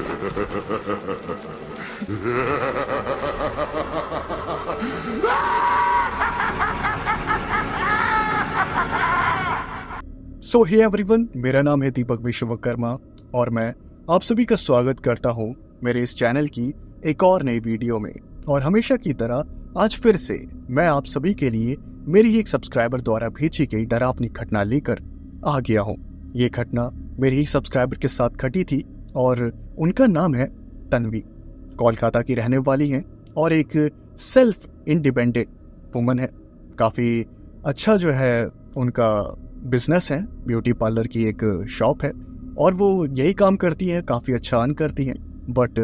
सो hey everyone, मेरा नाम है दीपक विश्वकर्मा और मैं आप सभी का स्वागत करता हूं मेरे इस चैनल की एक और नई वीडियो में। और हमेशा की तरह आज फिर से मैं आप सभी के लिए मेरी एक सब्सक्राइबर द्वारा भेजी गई डरावनी घटना लेकर आ गया हूं। ये घटना मेरी ही सब्सक्राइबर के साथ घटी थी और उनका नाम है तन्वी। कोलकाता की रहने वाली हैं और एक सेल्फ इंडिपेंडेंट वुमन है। काफ़ी अच्छा जो है उनका बिजनेस है, ब्यूटी पार्लर की एक शॉप है और वो यही काम करती हैं, काफ़ी अच्छा अर्न करती हैं। बट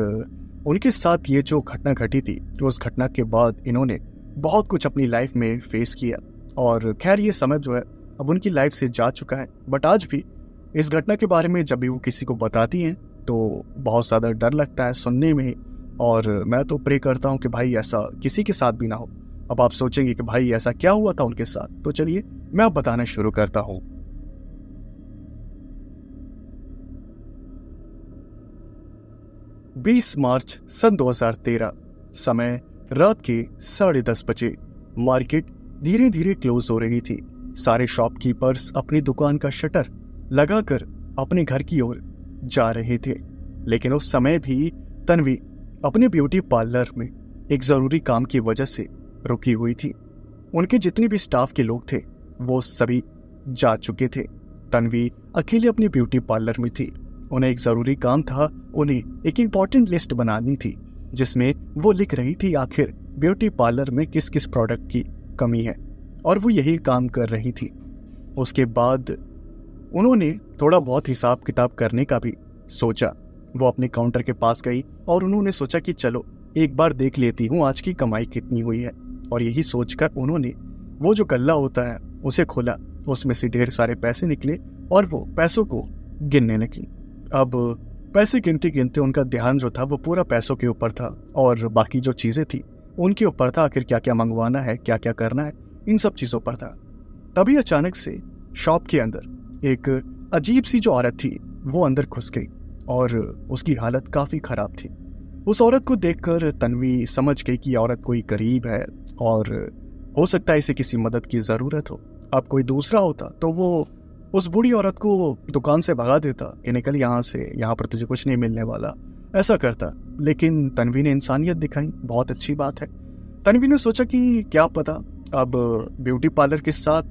उनके साथ ये जो घटना घटी थी, तो उस घटना के बाद इन्होंने बहुत कुछ अपनी लाइफ में फेस किया और खैर ये समय जो है अब उनकी लाइफ से जा चुका है। बट आज भी इस घटना के बारे में जब भी वो किसी को बताती हैं तो बहुत ज़्यादा डर लगता है सुनने में, और मैं तो प्रे करता हूँ कि भाई ऐसा किसी के साथ भी ना हो। अब आप सोचेंगे कि भाई ऐसा क्या हुआ था उनके साथ, तो चलिए मैं अब बताना शुरू करता हूँ। मार्च सन 2013, समय रात के 10:30 बजे। मार्केट धीरे धीरे क्लोज हो रही थी। सारे शॉपकीपर्स अपनी दुकान का शटर लगाकर अपने घर की ओर जा रहे थे, लेकिन उस समय भी तन्वी अपने ब्यूटी पार्लर में एक जरूरी काम की वजह से रुकी हुई थी। उनके जितने भी स्टाफ के लोग थे वो सभी जा चुके थे। तन्वी अकेले अपने ब्यूटी पार्लर में थी। उन्हें एक जरूरी काम था, उन्हें एक इम्पॉर्टेंट लिस्ट बनानी थी जिसमें वो लिख रही थी आखिर ब्यूटी पार्लर में किस किस प्रोडक्ट की कमी है, और वो यही काम कर रही थी। उसके बाद उन्होंने थोड़ा बहुत हिसाब किताब करने का भी सोचा। वो अपने काउंटर के पास गई और उन्होंने सोचा कि चलो एक बार देख लेती हूँ आज की कमाई कितनी हुई है। और यही सोचकर उन्होंने वो जो गल्ला होता है उसे खोला, उसमें से ढेर सारे पैसे निकले और वो पैसों को गिनने लगी। अब पैसे गिनते गिनते उनका ध्यान जो था वो पूरा पैसों के ऊपर था और बाकी जो चीज़ें थी उनके ऊपर था। आखिर क्या क्या मंगवाना है, क्या क्या करना है, इन सब चीज़ों पर था। तभी अचानक से शॉप के अंदर एक अजीब सी जो औरत थी वो अंदर घुस गई और उसकी हालत काफ़ी ख़राब थी। उस औरत को देखकर तन्वी समझ गई कि औरत कोई गरीब है और हो सकता है इसे किसी मदद की ज़रूरत हो। अब कोई दूसरा होता तो वो उस बूढ़ी औरत को दुकान से भगा देता कि निकल यहाँ से, यहाँ पर तुझे कुछ नहीं मिलने वाला, ऐसा करता। लेकिन तन्वी ने इंसानियत दिखाई, बहुत अच्छी बात है। तन्वी ने सोचा कि क्या पता, अब ब्यूटी पार्लर के साथ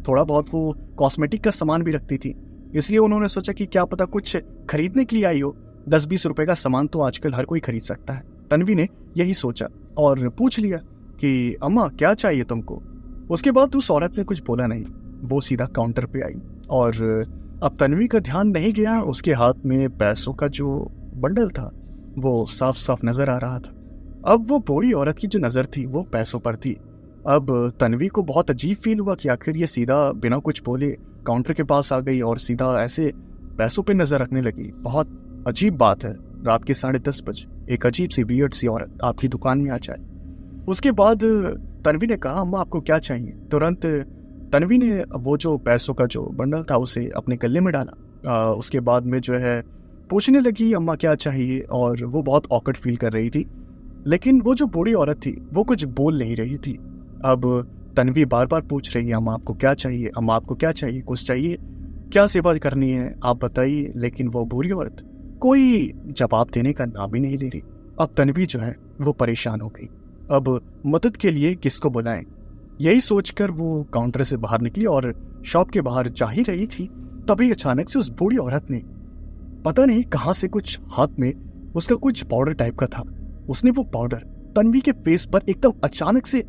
थोड़ा बहुत वो कॉस्मेटिक का सामान भी रखती थी, इसलिए उन्होंने सोचा कि क्या पता कुछ खरीदने के लिए आई हो। 10-20 रुपए का सामान तो आजकल हर कोई खरीद सकता है। तन्वी ने यही सोचा और पूछ लिया कि अम्मा क्या चाहिए तुमको। उसके बाद उस औरत ने कुछ बोला नहीं, वो सीधा काउंटर पे आई और अब तन्वी का ध्यान नहीं गया, उसके हाथ में पैसों का जो बंडल था वो साफ साफ नजर आ रहा था। अब वो बूढ़ी औरत की जो नजर थी वो पैसों पर थी। अब तन्वी को बहुत अजीब फील हुआ कि आखिर ये सीधा बिना कुछ बोले काउंटर के पास आ गई और सीधा ऐसे पैसों पे नजर रखने लगी। बहुत अजीब बात है, रात के 10:30 बजे एक अजीब सी वियर्ड सी औरत आपकी दुकान में आ जाए। उसके बाद तन्वी ने कहा अम्मा आपको क्या चाहिए। तुरंत तन्वी ने वो जो पैसों का जो बंडल था उसे अपने गले में डाला। उसके बाद में जो है पूछने लगी अम्मा क्या चाहिए, और वो बहुत ऑकवर्ड फील कर रही थी। लेकिन वो जो बूढ़ी औरत थी वो कुछ बोल नहीं रही थी। अब तन्वी बार बार पूछ रही है अम्मा आपको क्या चाहिए, अम्मा आपको क्या चाहिए, कुछ चाहिए, क्या सेवा करनी है आप बताइए। लेकिन वो बूढ़ी औरत कोई जवाब देने का नाम ही नहीं ले रही। अब तन्वी जो है वो परेशान हो गई। अब मदद के लिए किसको बुलाएं, यही सोचकर वो काउंटर से बाहर निकली और शॉप के बाहर जा ही रही थी। तभी अचानक से उस बूढ़ी औरत ने पता नहीं कहां से कुछ हाथ में उसका कुछ पाउडर टाइप का था, उसने वो पाउडर तन्वी के फेस पर एकदम अचानक से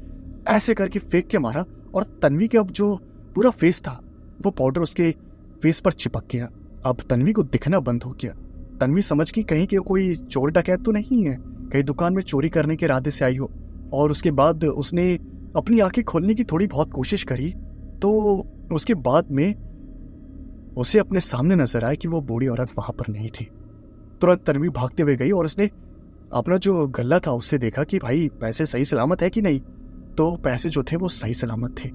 ऐसे करके फेंक के मारा और तन्वी के अब जो पूरा फेस था वो पाउडर उसके फेस पर चिपक गया। अब तन्वी को दिखना बंद हो गया। तन्वी समझ गई कहीं के कोई चोर डकैत तो नहीं है, कहीं दुकान में चोरी करने के इरादे से आई हो। और उसके बाद उसने अपनी आंखें खोलने की थोड़ी बहुत कोशिश करी तो उसके बाद में उसे अपने सामने नजर आया कि वो बूढ़ी औरत वहां पर नहीं थी। तुरंत तन्वी भागते हुए गई और उसने अपना जो गल्ला था उससे देखा कि भाई पैसे सही सलामत है कि नहीं, तो पैसे जो थे वो सही सलामत थे।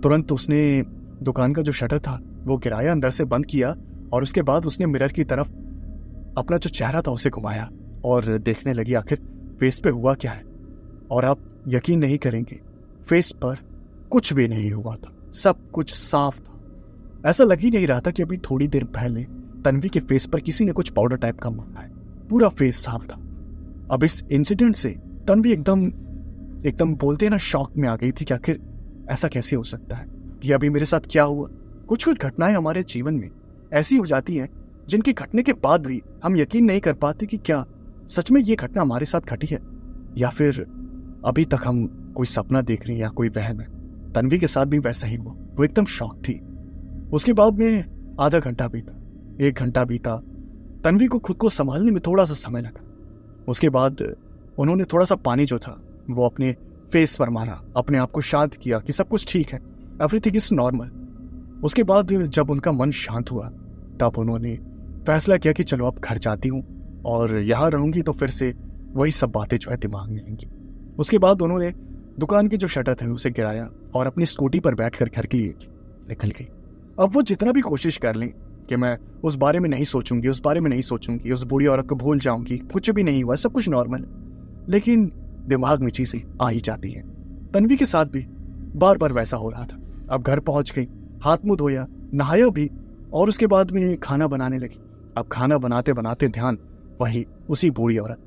तुरंत उसने दुकान का जो शटर था वो गिराया, अंदर से बंद किया और उसके बाद उसने मिरर की तरफ अपना जो चेहरा था उसे घुमाया और देखने लगी आखिर फेस पे हुआ क्या है। और आप यकीन नहीं करेंगे, फेस पर कुछ भी नहीं हुआ था, सब कुछ साफ था। ऐसा लग ही नहीं रहा था कि अभी थोड़ी देर पहले तन्वी के फेस पर किसी ने कुछ पाउडर टाइप का मारा है। पूरा फेस साफ था। अब इस इंसिडेंट से तन्वी एकदम बोलते हैं ना, शॉक में आ गई थी कि आखिर ऐसा कैसे हो सकता है, ये अभी मेरे साथ क्या हुआ। कुछ कुछ घटनाएं हमारे जीवन में ऐसी हो जाती हैं जिनके घटने के बाद भी हम यकीन नहीं कर पाते कि क्या सच में ये घटना हमारे साथ घटी है या फिर अभी तक हम कोई सपना देख रहे हैं या कोई वहम है। तन्वी के साथ भी वैसा ही हुआ। वो एकदम शॉक थी। उसके बाद में आधा घंटा बीता, 1 घंटा बीता। तन्वी को खुद को संभालने में थोड़ा सा समय लगा। उसके बाद उन्होंने थोड़ा सा पानी जो था वो अपने फेस पर मारा, अपने आप को शांत किया कि सब कुछ ठीक है, एवरीथिंग इज नॉर्मल। उसके बाद जब उनका मन शांत हुआ तब उन्होंने फैसला किया कि चलो अब घर जाती हूँ और यहाँ रहूंगी तो फिर से वही सब बातें जो है दिमाग में आएंगी। उसके बाद उन्होंने दुकान की जो शटर थे उसे गिराया और अपनी स्कूटी पर बैठकर घर के लिए निकल गई। अब वो जितना भी कोशिश कर लें कि मैं उस बारे में नहीं सोचूंगी, उस बारे में नहीं सोचूंगी, उस बूढ़ी औरत को भूल जाऊंगी, कुछ भी नहीं हुआ, सब कुछ नॉर्मल, लेकिन दिमाग में चीजें आ ही जाती हैं। तन्वी के साथ भी बार बार वैसा हो रहा था। अब घर पहुंच गई, हाथ मुंह धोया, नहाया भी और उसके बाद में खाना बनाने लगी। अब खाना बनाते बनाते ध्यान वही उसी बूढ़ी औरत,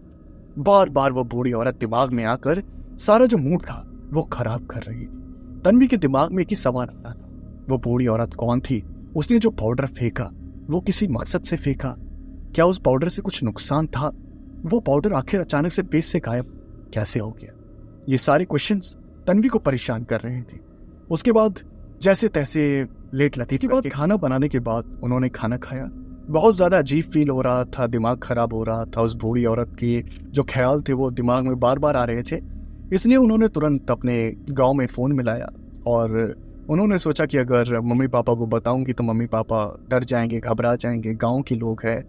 बार बार वो बूढ़ी औरत दिमाग में आकर सारा जो मूड था वो खराब कर रही थी। तन्वी के दिमाग में एक ही सवाल आता था, वो बूढ़ी औरत कौन थी? उसने जो पाउडर फेंका वो किसी मकसद से फेंका? क्या उस पाउडर से कुछ नुकसान था? वो पाउडर आखिर अचानक से फेस से गायब कैसे हो गया? ये सारे क्वेश्चंस तन्वी को परेशान कर रहे थे। उसके बाद जैसे तैसे लेट लती के बाद खाना बनाने के बाद उन्होंने खाना खाया। बहुत ज्यादा अजीब फील हो रहा था, दिमाग खराब हो रहा था। उस बूढ़ी औरत के जो ख्याल थे वो दिमाग में बार बार आ रहे थे। इसलिए उन्होंने तुरंत अपने गांव में फोन मिलाया और उन्होंने सोचा कि अगर मम्मी पापा को बताऊंगी तो मम्मी पापा डर जाएंगे, घबरा जाएंगे, गांव के लोग हैं,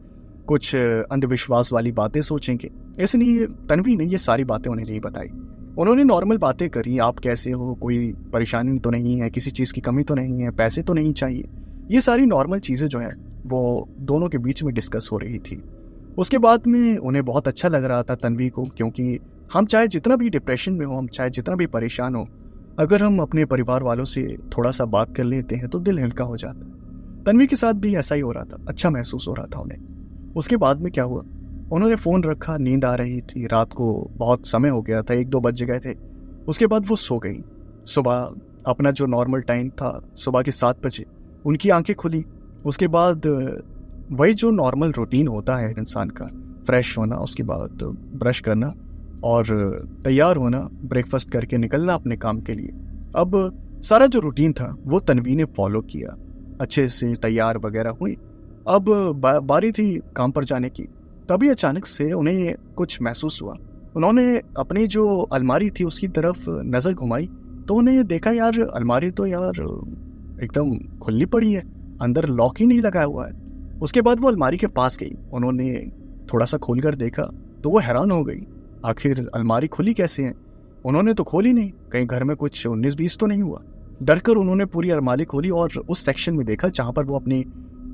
कुछ अंधविश्वास वाली बातें सोचेंगे। इसलिए तन्वी ने ये सारी बातें उन्हें नहीं बताई। उन्होंने नॉर्मल बातें करी, आप कैसे हो, कोई परेशानी तो नहीं है, किसी चीज़ की कमी तो नहीं है, पैसे तो नहीं चाहिए। ये सारी नॉर्मल चीज़ें जो हैं वो दोनों के बीच में डिस्कस हो रही थी। उसके बाद में उन्हें बहुत अच्छा लग रहा था तन्वी को, क्योंकि हम चाहे जितना भी डिप्रेशन में हो, हम चाहे जितना भी परेशान हो, अगर हम अपने परिवार वालों से थोड़ा सा बात कर लेते हैं तो दिल हल्का हो जाता है। तन्वी के साथ भी ऐसा ही हो रहा था, अच्छा महसूस हो रहा था उन्हें। उसके बाद में क्या हुआ, उन्होंने फ़ोन रखा, नींद आ रही थी, रात को बहुत समय हो गया था, 1-2 बज गए थे। उसके बाद वो सो गई। सुबह अपना जो नॉर्मल टाइम था, सुबह के 7 बजे उनकी आंखें खुली। उसके बाद वही जो नॉर्मल रूटीन होता है इंसान का, फ्रेश होना, उसके बाद ब्रश करना और तैयार होना, ब्रेकफास्ट करके निकलना अपने काम के लिए। अब सारा जो रूटीन था वो तन्वी ने फॉलो किया, अच्छे से तैयार वगैरह हुई। अब बारी थी काम पर जाने की। तभी अचानक से उन्हें कुछ महसूस हुआ। उन्होंने अपनी जो अलमारी थी उसकी तरफ नज़र घुमाई तो उन्हें देखा, यार अलमारी तो यार एकदम खुली पड़ी है, अंदर लॉक ही नहीं लगाया हुआ है। उसके बाद वो अलमारी के पास गई, उन्होंने थोड़ा सा खोल कर देखा तो वो हैरान हो गई, आखिर अलमारी खुली कैसे है? उन्होंने तो खोली नहीं, कहीं घर में कुछ 19-20 तो नहीं हुआ। डर कर उन्होंने पूरी अलमारी खोली और उस सेक्शन में देखा जहाँ पर वो अपनी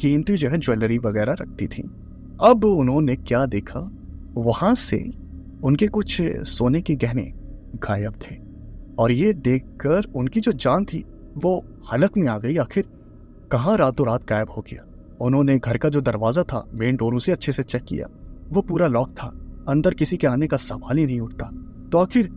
कीमती जो है ज्वेलरी वगैरह रखती थी। अब उन्होंने क्या देखा, वहां से उनके कुछ सोने के गहने गायब थे और ये देखकर उनकी जो जान थी वो हलक में आ गई। आखिर कहाँ रातों रात गायब हो गया? उन्होंने घर का जो दरवाजा था, मेन डोर, उसे अच्छे से चेक किया, वो पूरा लॉक था, अंदर किसी के आने का सवाल ही नहीं उठता। तो आखिर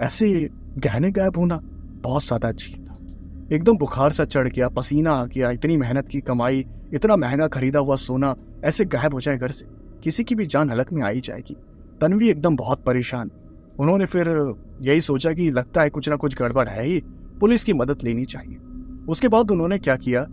ऐसे गहने गायब होना बहुत ज्यादा अजीब था। एकदम बुखार सा चढ़ गया, पसीना आ गया। इतनी मेहनत की कमाई, इतना महंगा खरीदा हुआ सोना ऐसे गायब हो जाए घर से, किसी की भी जान हलक में आ ही जाएगी। तन्वी एकदम बहुत परेशान। उन्होंने फिर यही सोचा कि लगता है कुछ ना कुछ गड़बड़ है ही, पुलिस की मदद लेनी चाहिए। उसके बाद उन्होंने क्या किया,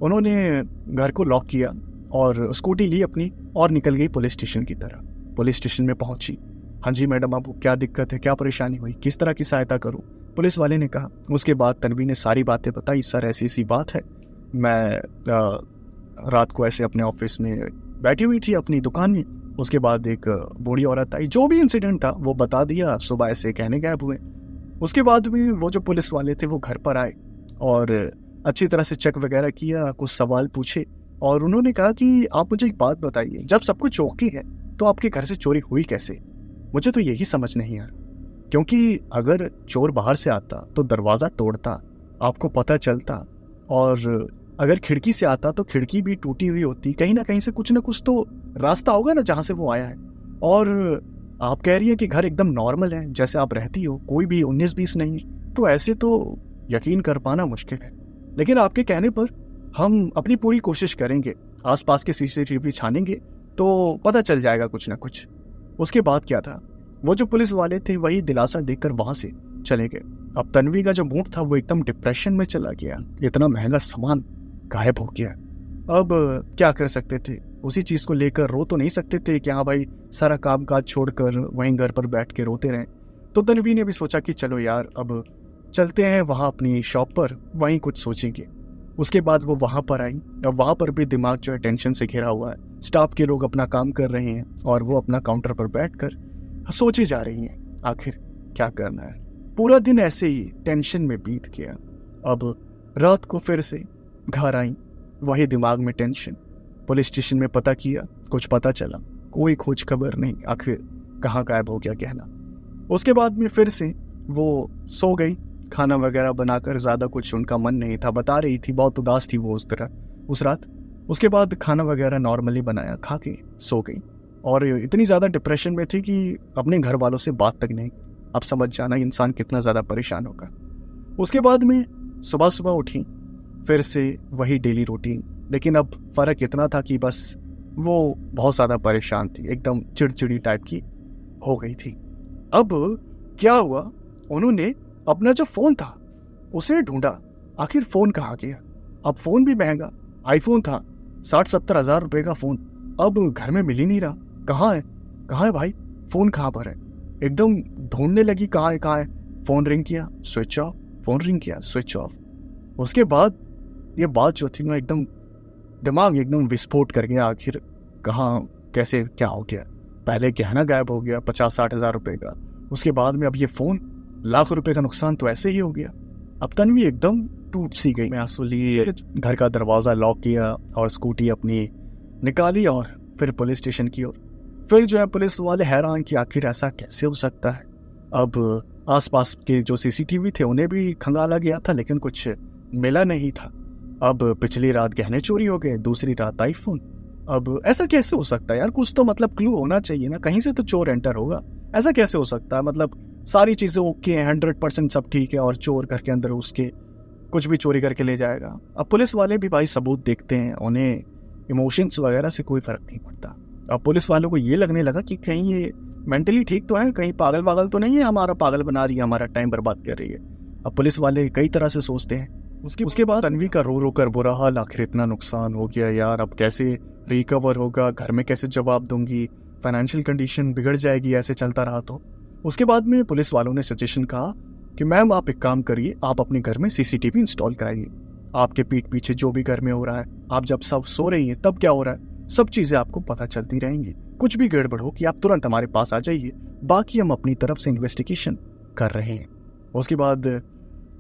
उन्होंने घर को लॉक किया और स्कूटी ली अपनी और निकल गई पुलिस स्टेशन की तरफ। पुलिस स्टेशन में पहुंची। हाँ जी मैडम, आपको क्या दिक्कत है, क्या परेशानी हुई, किस तरह की सहायता करूं? पुलिस वाले ने कहा। उसके बाद तन्वी ने सारी बातें बताई। सर ऐसी ऐसी बात है, मैं रात को ऐसे अपने ऑफिस में बैठी हुई थी अपनी दुकान में, उसके बाद एक बूढ़ी औरत आई, जो भी इंसिडेंट था वो बता दिया। सुबह ऐसे कहने गायब हुए। उसके बाद भी वो जो पुलिस वाले थे वो घर पर आए और अच्छी तरह से चेक वगैरह किया, कुछ सवाल पूछे और उन्होंने कहा कि आप मुझे एक बात बताइए, जब सब कुछ ओके है तो आपके घर से चोरी हुई कैसे? मुझे तो यही समझ नहीं आ रहा, क्योंकि अगर चोर बाहर से आता तो दरवाज़ा तोड़ता, आपको पता चलता, और अगर खिड़की से आता तो खिड़की भी टूटी हुई होती, कहीं ना कहीं से कुछ ना कुछ तो रास्ता होगा ना जहाँ से वो आया है। और आप कह रही है कि घर एकदम नॉर्मल है, जैसे आप रहती हो, कोई भी 19-20 नहीं, तो ऐसे तो यकीन कर पाना मुश्किल है। लेकिन आपके कहने पर हम अपनी पूरी कोशिश करेंगे, आसपास के सीसीटीवी छानेंगे तो पता चल जाएगा कुछ ना कुछ। उसके बाद क्या था, वो जो पुलिस वाले थे वही दिलासा देकर वहां से चले गए। अब तन्वी का जो मूड था वो एकदम डिप्रेशन में चला गया, इतना महंगा सामान गायब हो गया। अब क्या कर सकते थे, उसी चीज को लेकर रो तो नहीं सकते थे कि हाँ भाई सारा काम काज छोड़कर वहीं घर पर बैठ के रोते रहें। तो तन्वी ने भी सोचा कि चलो यार अब चलते हैं वहाँ अपनी शॉप पर, वहीं कुछ सोचेंगे। उसके बाद वो वहाँ पर आई, और वहाँ पर भी दिमाग जो है टेंशन से घिरा हुआ है। स्टाफ के लोग अपना काम कर रहे हैं और वो अपना काउंटर पर बैठकर सोचे जा रही हैं आखिर क्या करना है। पूरा दिन ऐसे ही टेंशन में बीत गया। अब रात को फिर से घर आई, वही दिमाग में टेंशन। पुलिस स्टेशन में पता किया, कुछ पता चला, कोई खोज खबर नहीं, आखिर कहाँ गायब हो गया कहना। उसके बाद में फिर से वो सो गई, खाना वगैरह बनाकर, ज़्यादा कुछ उनका मन नहीं था, बता रही थी बहुत उदास थी वो उस रात। उसके बाद खाना वगैरह नॉर्मली बनाया, खा के सो गई, और इतनी ज़्यादा डिप्रेशन में थी कि अपने घर वालों से बात तक नहीं। अब समझ जाना इंसान कितना ज़्यादा परेशान होगा। उसके बाद में सुबह सुबह उठी, फिर से वही डेली रूटीन, लेकिन अब फ़र्क इतना था कि बस वो बहुत ज़्यादा परेशान थी, एकदम चिड़चिड़ी टाइप की हो गई थी। अब क्या हुआ, उन्होंने अपना जो फ़ोन था उसे ढूंढा, आखिर फ़ोन कहाँ गया। अब फ़ोन भी महंगा, आईफोन था, 60-70 हज़ार रुपये का फ़ोन, अब घर में मिल ही नहीं रहा। कहाँ है भाई, फ़ोन कहाँ पर है? एकदम ढूंढने लगी, कहाँ है। फ़ोन रिंग किया, स्विच ऑफ, फ़ोन रिंग किया, स्विच ऑफ। उसके बाद ये बात जो थी ना, एकदम दिमाग एकदम विस्फोट कर गया, आखिर कहाँ कैसे क्या हो गया। पहले गहना गायब हो गया 50-60 हज़ार रुपये का, उसके बाद में अब ये फ़ोन, लाख रुपए का नुकसान तो ऐसे ही हो गया। अब तन्वी एकदम टूट सी गई, मैं आंसू लिए घर का दरवाज़ा लॉक किया और स्कूटी अपनी निकाली और फिर पुलिस स्टेशन की ओर। फिर जो है पुलिस वाले हैरान कि आखिर ऐसा कैसे हो सकता है। अब आसपास के जो सीसीटीवी थे उन्हें भी खंगाला गया था, लेकिन कुछ मिला नहीं था। अब पिछली रात गहने चोरी हो गए, दूसरी रात आईफोन। अब ऐसा कैसे हो सकता है यार, कुछ तो मतलब क्लू होना चाहिए ना, कहीं से तो चोर एंटर होगा। ऐसा कैसे हो सकता है, मतलब सारी चीज़ें ओके हैं, 100% सब ठीक है, और चोर घर के अंदर उसके कुछ भी चोरी करके ले जाएगा। अब पुलिस वाले भी भाई सबूत देखते हैं, उन्हें इमोशंस वगैरह से कोई फर्क नहीं पड़ता। अब पुलिस वालों को ये लगने लगा कि कहीं ये मेंटली ठीक तो है, कहीं पागल तो नहीं है, हमारा पागल बना रही है, हमारा टाइम बर्बाद कर रही है। अब पुलिस वाले कई तरह से सोचते हैं। उसके बाद तन्वी का रो रो कर बुरा हाल, आखिर इतना नुकसान हो गया यार, अब कैसे रिकवर होगा, घर में कैसे जवाब दूंगी, फाइनेंशियल कंडीशन बिगड़ जाएगी ऐसे चलता रहा तो। उसके बाद में पुलिस वालों ने सजेशन कहा कि मैम आप एक काम करिए, आप अपने घर में सीसीटीवी इंस्टॉल कराइए। आपके पीठ पीछे जो भी घर में हो रहा है, आप जब सब सो रही हैं तब क्या हो रहा है, सब चीजें आपको पता चलती रहेंगी। कुछ भी गड़बड़ हो कि आप तुरंत हमारे पास आ जाइए, बाकी हम अपनी तरफ से इन्वेस्टिगेशन कर रहे हैं। उसके बाद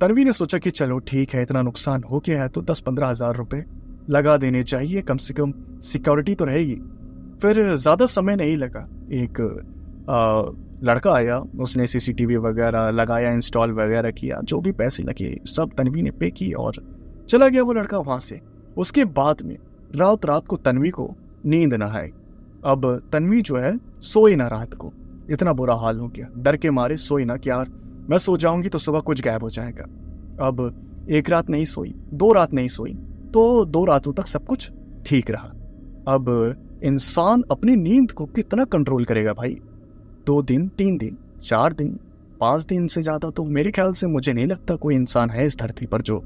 तन्वी ने सोचा कि चलो ठीक है, इतना नुकसान हो गया है तो 10-15 हज़ार रुपये लगा देने चाहिए, कम से कम सिक्योरिटी तो रहेगी। फिर ज़्यादा समय नहीं लगा, एक लड़का आया, उसने सीसीटीवी वगैरह लगाया, इंस्टॉल वगैरह किया, जो भी पैसे लगे सब तन्वी ने पे की और चला गया वो लड़का वहाँ से। उसके बाद में रात को तन्वी को नींद ना आए। अब तन्वी जो है सोई ना, रात को इतना बुरा हाल हो गया, डर के मारे सोई ना कि यार मैं सो जाऊंगी तो सुबह कुछ गायब हो जाएगा। अब एक रात नहीं सोई, 2 रात नहीं सोई, तो 2 रातों तक सब कुछ ठीक रहा। अब इंसान अपनी नींद को कितना कंट्रोल करेगा भाई, 2 दिन, 3 दिन, 4 दिन, 5 दिन से ज्यादा तो मेरे ख्याल से मुझे नहीं लगता कोई इंसान है इस धरती पर जो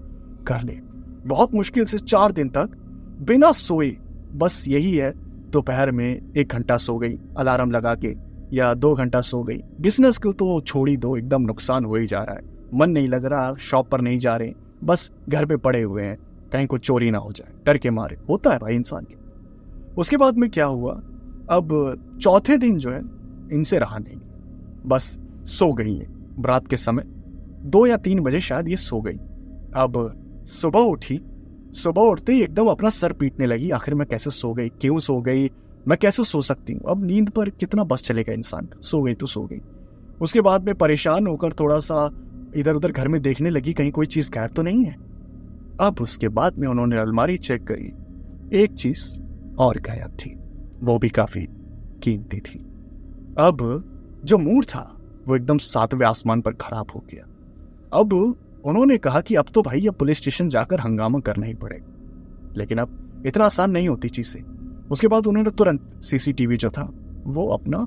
कर ले। बहुत मुश्किल से 4 दिन तक बिना सोए, बस यही है दोपहर में 1 घंटा सो गई अलार्म लगा के, या 2 घंटा सो गई। बिजनेस को तो छोड़ ही दो, एकदम नुकसान हो ही जा रहा है, मन नहीं लग रहा, शॉप पर नहीं जा रहे, बस घर पे पड़े हुए हैं, कहीं कुछ चोरी ना हो जाए, डर के मारे। होता है भाई इंसान के। उसके बाद में क्या हुआ, अब चौथे दिन जो है इनसे रहा नहीं, बस सो गई है। रात के समय 2 या 3 बजे शायद ये सो गई। अब सुबह उठी सुबह उठते ही एकदम अपना सर पीटने लगी, आखिर मैं कैसे सो गई, क्यों सो गई, मैं कैसे सो सकती हूँ, अब नींद पर कितना बस चलेगा इंसान का, सो गई तो सो गई। उसके बाद में परेशान होकर थोड़ा सा इधर उधर घर में देखने लगी कहीं कोई चीज गायब तो नहीं है। अब उसके बाद में उन्होंने अलमारी चेक करी, एक चीज और गायब थी, वो भी काफी कीमती थी। अब जो मूड था वो एकदम सातवें आसमान पर खराब हो गया। अब उन्होंने कहा कि अब तो भाई अब पुलिस स्टेशन जाकर हंगामा करना ही पड़ेगा, लेकिन अब इतना आसान नहीं होती चीजें। उसके बाद उन्होंने तुरंत सीसीटीवी जो था वो अपना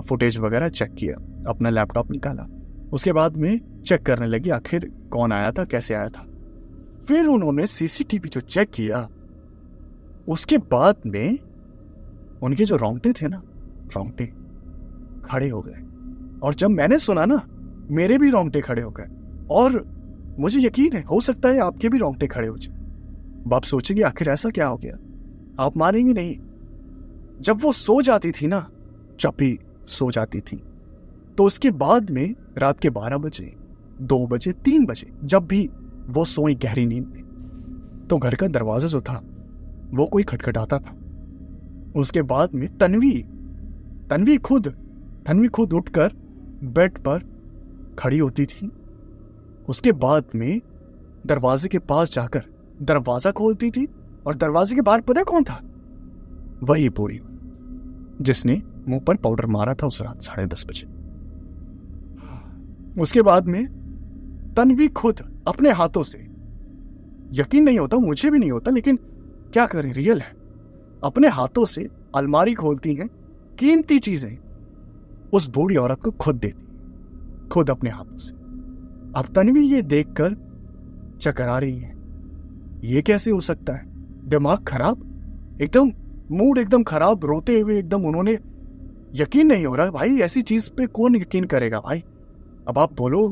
फुटेज वगैरह चेक किया, अपना लैपटॉप निकाला, उसके बाद में चेक करने लगी आखिर कौन आया था, कैसे आया था। फिर उन्होंने सीसीटीवी जो चेक किया, उसके बाद में उनके जो रोंगटे थे ना, रोंगटे खड़े हो गए। और जब मैंने सुना ना, मेरे भी रोंगटे खड़े हो गए, और मुझे यकीन है हो सकता है आपके भी रोंगटे खड़े हो जाए। बाप सोचेंगे आखिर ऐसा क्या हो गया, आप मानेंगे नहीं। जब वो सो जाती थी ना, जब भी सो जाती थी, तो उसके बाद में रात के 12 बजे, 2 बजे, 3 बजे जब भी वो सोई गहरी नींद में, तो घर का दरवाजा जो था वो कोई खटखटाता था। उसके बाद में तन्वी खुद उठकर बेड पर खड़ी होती थी। उसके बाद में दरवाजे के पास जाकर दरवाजा खोलती थी, और दरवाजे के बाहर पता कौन था? वही बूढ़ी जिसने मुंह पर पाउडर मारा था उस रात 10:30 बजे। उसके बाद में तन्वी खुद अपने हाथों से, यकीन नहीं होता, मुझे भी नहीं होता, लेकिन क्या करें, रियल है, अपने हाथों से अलमारी खोलती हैं, कीमती चीजें उस बूढ़ी औरत को खुद देती, खुद अपने हाथों से। अब तन्वी ये देखकर चकरा रही है, ये कैसे हो सकता है, दिमाग खराब, एकदम मूड एकदम खराब, रोते हुए एकदम उन्होंने, यकीन नहीं हो रहा भाई, ऐसी चीज पे कौन यकीन करेगा भाई। अब आप बोलो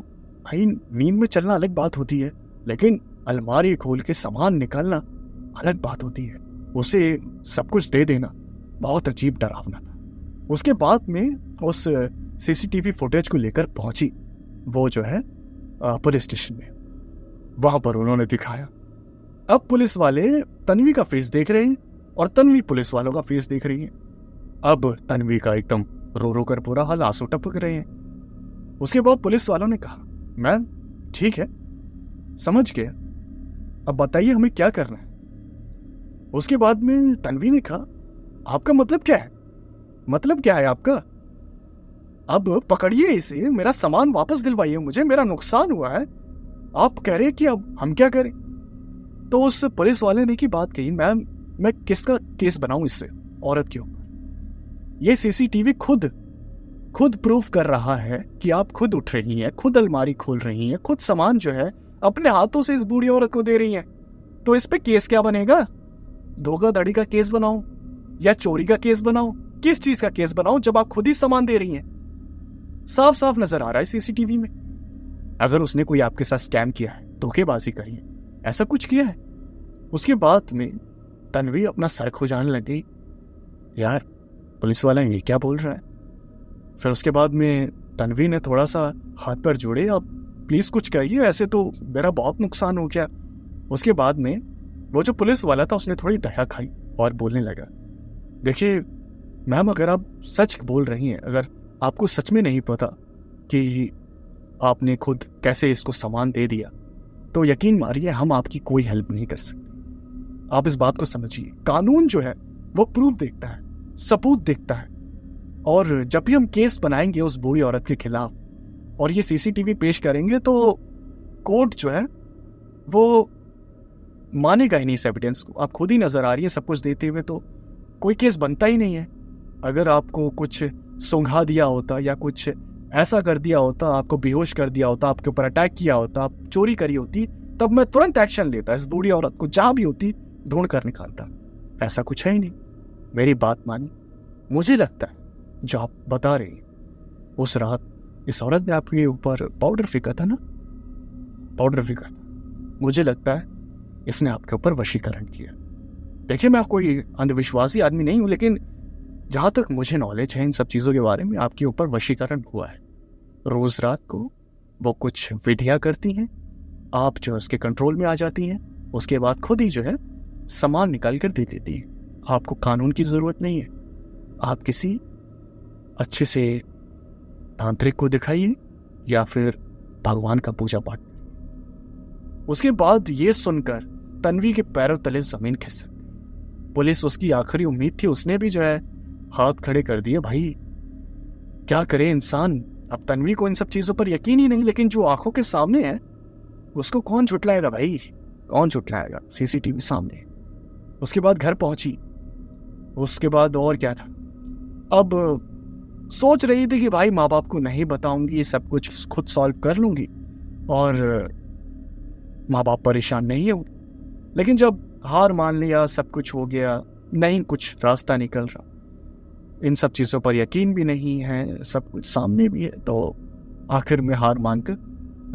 भाई, नींद में चलना अलग बात होती है, लेकिन अलमारी खोल के सामान निकालना अलग बात होती है, उसे सब कुछ दे देना बहुत अजीब डरावना था। उसके बाद में उस सीसीटीवी फुटेज को लेकर पहुंची वो जो है पुलिस स्टेशन में, वहां पर उन्होंने दिखाया। अब पुलिस वाले तन्वी का फेस देख रहे हैं और तन्वी पुलिस वालों का फेस देख रही है। अब तन्वी का एकदम रो रो कर पूरा हाल, आंसू टपक रहे हैं। उसके बाद पुलिस वालों ने कहा, मैम ठीक है, समझ गया, अब बताइए हमें क्या करना है। उसके बाद में तन्वी ने कहा, आपका मतलब क्या है, मतलब क्या है आपका, अब पकड़िए इसे, मेरा सामान वापस दिलवाइए मुझे, मेरा नुकसान हुआ है, आप कह रहे हैं कि अब हम क्या करें। तो उस पुलिस वाले ने की बात कही, मैम मैं किसका केस बनाऊं इससे, औरत के ऊपर, ये सीसीटीवी खुद प्रूफ कर रहा है कि आप खुद उठ रही हैं, खुद अलमारी खोल रही हैं, खुद सामान जो है अपने हाथों से इस बूढ़ी औरत को दे रही हैं, तो इस पे केस क्या बनेगा, धोखाधड़ी का केस बनाऊं या चोरी का केस बनाऊं, किस चीज का केस बनाऊं जब आप खुद ही सामान दे रही हैं। साफ साफ नजर आ रहा है सीसीटीवी में, अगर उसने कोई आपके साथ स्कैम किया है, धोखेबाजी करी है, ऐसा कुछ किया है। उसके बाद में तन्वी अपना सर खुजाने लगी, यार पुलिस वाला ये क्या बोल रहा है। फिर उसके बाद में तन्वी ने थोड़ा सा हाथ पर जोड़े, अब प्लीज कुछ करिए, ऐसे तो मेरा बहुत नुकसान हो गया। उसके बाद में वो जो पुलिस वाला था उसने थोड़ी दया खाई और बोलने लगा, देखिए मैम, अगर आप सच बोल रही हैं, अगर आपको सच में नहीं पता कि आपने खुद कैसे इसको सामान दे दिया, तो यकीन मारिए हम आपकी कोई हेल्प नहीं कर सकते। आप इस बात को समझिए, कानून जो है वो प्रूफ देखता है, सबूत देखता है, और जब भी हम केस बनाएंगे उस बूढ़ी औरत के खिलाफ और ये सीसीटीवी पेश करेंगे, तो कोर्ट जो है वो मानेगा ही नहीं इस एविडेंस को। आप खुद ही नजर आ रही है सब कुछ देते हुए, तो कोई केस बनता ही नहीं है। अगर आपको कुछ सूंघा दिया होता या कुछ ऐसा कर दिया होता, आपको बेहोश कर दिया होता, आपके ऊपर अटैक किया होता, आप चोरी करी होती, तब मैं तुरंत एक्शन लेता, इस बूढ़ी औरत को जहां भी होती ढूंढ कर निकालता। ऐसा कुछ है ही नहीं। मेरी बात मानी, मुझे लगता है जो आप बता रही हैं, उस रात इस औरत ने आपके ऊपर पाउडर फेंका था ना, पाउडर फेंका था, मुझे लगता है इसने आपके ऊपर वशीकरण किया। देखिए मैं कोई अंधविश्वासी आदमी नहीं हूं, लेकिन जहां तक मुझे नॉलेज है इन सब चीजों के बारे में, आपके ऊपर वशीकरण हुआ है। रोज रात को वो कुछ विधियां करती हैं, आप जो उसके कंट्रोल में आ जाती हैं, उसके बाद खुद ही जो है सामान निकाल कर दे देती है। आपको कानून की जरूरत नहीं है, आप किसी अच्छे से तांत्रिक को दिखाइए या फिर भगवान का पूजा पाठ। उसके बाद ये सुनकर तन्वी के पैरों तले जमीन खिसक। पुलिस उसकी आखिरी उम्मीद थी, उसने भी जो है हाथ खड़े कर दिए। भाई क्या करे इंसान, अब तन्वी को इन सब चीजों पर यकीन ही नहीं, लेकिन जो आंखों के सामने है उसको कौन झुटलाएगा भाई, कौन झुटलाएगा, सीसीटीवी सामने। उसके बाद घर पहुंची, उसके बाद और क्या था, अब सोच रही थी कि भाई माँ बाप को नहीं बताऊंगी, सब कुछ खुद सॉल्व कर लूंगी और माँ बाप परेशान नहीं हो। लेकिन जब हार मान लिया, सब कुछ हो गया, नहीं कुछ रास्ता निकल रहा, इन सब चीजों पर यकीन भी नहीं है, सब कुछ सामने भी है, तो आखिर में हार मानकर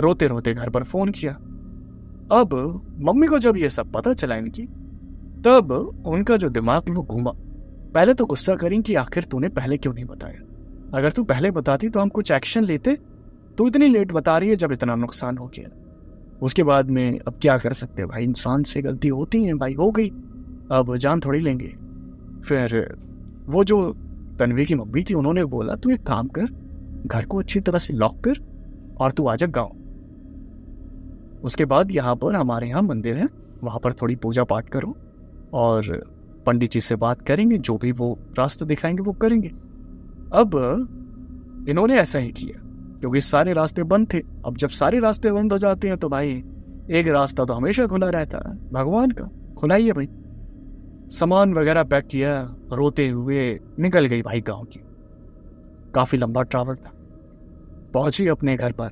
रोते रोते घर पर फोन किया। अब मम्मी को जब ये सब पता चला इनकी, तब उनका जो दिमाग वो घूमा। पहले तो गुस्सा करी कि आखिर तूने पहले क्यों नहीं बताया, अगर तू पहले बताती तो हम कुछ एक्शन लेते, तू इतनी लेट बता रही है जब इतना नुकसान हो गया। उसके बाद में अब क्या कर सकते हैं भाई, इंसान से गलती होती है भाई, हो गई, अब जान थोड़ी लेंगे। फिर वो जो तन्वी की मम्मी थी उन्होंने बोला तू एक काम कर, घर को अच्छी तरह से लॉक कर और तू आजा गाँव। उसके बाद यहाँ पर हमारे यहाँ मंदिर है, वहां पर थोड़ी पूजा पाठ करो और पंडित जी से बात करेंगे, जो भी वो रास्ता दिखाएंगे वो करेंगे। अब इन्होंने ऐसा ही किया क्योंकि सारे रास्ते बंद थे। अब जब सारे रास्ते बंद हो जाते हैं तो भाई एक रास्ता तो हमेशा खुला रहता है, भगवान का, खुलाइए भाई। सामान वगैरह पैक किया, रोते हुए निकल गई भाई गांव की। काफी लंबा ट्रैवल था। पहुंची अपने घर पर,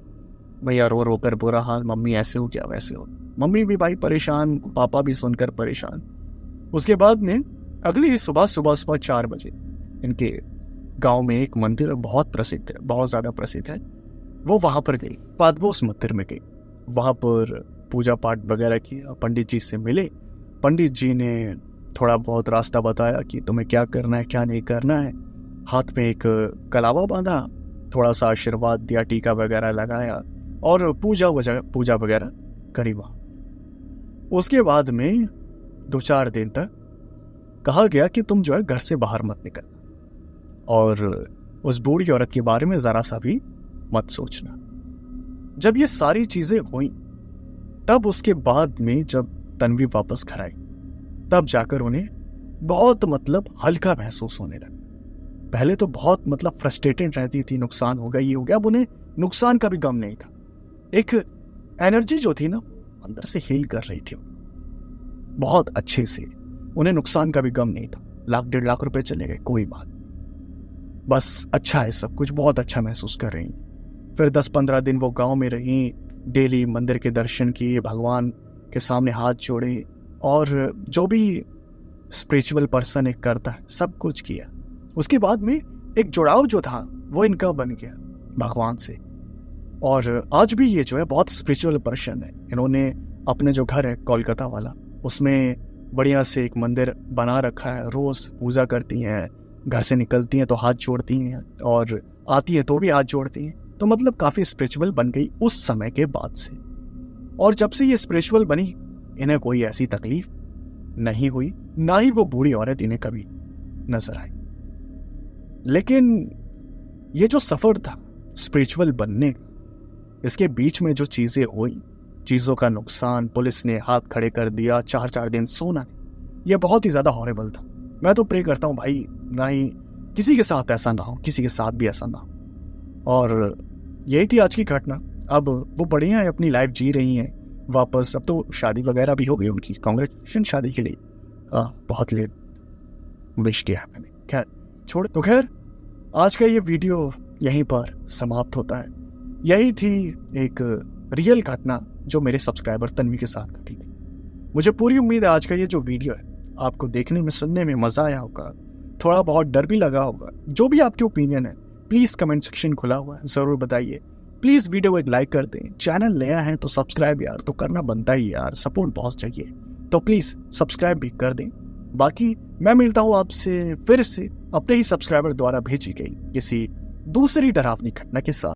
भैया रो रो कर बुरा हाल, मम्मी ऐसे हो क्या वैसे हो, मम्मी भी भाई परेशान, पापा भी सुनकर परेशान। उसके बाद में अगली सुबह 4 बजे इनके गांव में एक मंदिर बहुत प्रसिद्ध है, बहुत ज्यादा प्रसिद्ध है, वो वहां पर गई, बाद वो उस मंदिर में गई, वहां पर पूजा पाठ वगैरह किया, पंडित जी से मिले। पंडित जी ने थोड़ा बहुत रास्ता बताया कि तुम्हें क्या करना है क्या नहीं करना है, हाथ में एक कलावा बांधा, थोड़ा सा आशीर्वाद दिया, टीका वगैरह लगाया और पूजा वगैरह करी वहां। उसके बाद में 2-4 दिन तक कहा गया कि तुम जो है घर से बाहर मत निकलना और उस बूढ़ी औरत के बारे में जरा सा भी मत सोचना। जब ये सारी चीजें हुई तब उसके बाद में जब तन्वी वापस घर आई तब जाकर उन्हें बहुत हल्का महसूस होने लगा। पहले तो बहुत फ्रस्ट्रेटेड रहती थी, नुकसान हो गया, ये हो गया, अब उन्हें नुकसान का भी गम नहीं था। एक एनर्जी जो थी ना अंदर से हील कर रही थी बहुत अच्छे से, उन्हें नुकसान का भी गम नहीं था। 1-1.5 लाख रुपए चले गए, कोई बात, बस अच्छा है सब कुछ, बहुत अच्छा महसूस कर रही। फिर 10-15 दिन वो गांव में रही, डेली मंदिर के दर्शन किए, भगवान के सामने हाथ जोड़े और जो भी स्पिरिचुअल पर्सन एक करता है सब कुछ किया। उसके बाद में एक जुड़ाव जो था वो इनका बन गया भगवान से, और आज भी ये जो है बहुत स्पिरिचुअल पर्सन है। इन्होंने अपने जो घर है कोलकाता वाला, उसमें बढ़िया से एक मंदिर बना रखा है, रोज पूजा करती हैं, घर से निकलती हैं तो हाथ जोड़ती हैं और आती है तो भी हाथ जोड़ती हैं, तो काफी स्पिरिचुअल बन गई उस समय के बाद से। और जब से ये स्पिरिचुअल बनी इन्हें कोई ऐसी तकलीफ नहीं हुई, ना ही वो बूढ़ी औरत इन्हें कभी नजर आई। लेकिन ये जो सफर था स्पिरिचुअल बनने का, इसके बीच में जो चीजें हुई, चीजों का नुकसान, पुलिस ने हाथ खड़े कर दिया, 4-4 दिन सोना, यह बहुत ही ज्यादा हॉरिबल था। मैं तो प्रे करता हूँ भाई ना ही किसी के साथ ऐसा ना हो, किसी के साथ भी ऐसा ना हो। और यही थी आज की घटना। अब वो बढ़िया है, अपनी लाइफ जी रही हैं वापस, अब तो शादी वगैरह भी हो गई उनकी, कांग्रेचुलेशन शादी के लिए। बहुत लेट विश किया मैंने, खैर छोड़। तो खैर आज का ये वीडियो यहीं पर समाप्त होता है। यही थी एक रियल घटना जो मेरे सब्सक्राइबर तन्वी के साथ घटी थी। मुझे पूरी उम्मीद है आज का ये जो वीडियो है आपको देखने में, सुनने में मजा आया होगा, थोड़ा बहुत डर भी लगा होगा। जो भी आपके ओपिनियन है प्लीज कमेंट सेक्शन खुला हुआ है, जरूर बताइए। प्लीज वीडियो को एक लाइक कर दें, चैनल नया है तो सब्सक्राइब यार तो करना बनता ही यार, सपोर्ट बहुत चाहिए, तो प्लीज सब्सक्राइब भी कर दें। बाकी मैं मिलता हूँ आपसे फिर से अपने ही सब्सक्राइबर द्वारा भेजी गई किसी दूसरी डरावनी घटना के साथ।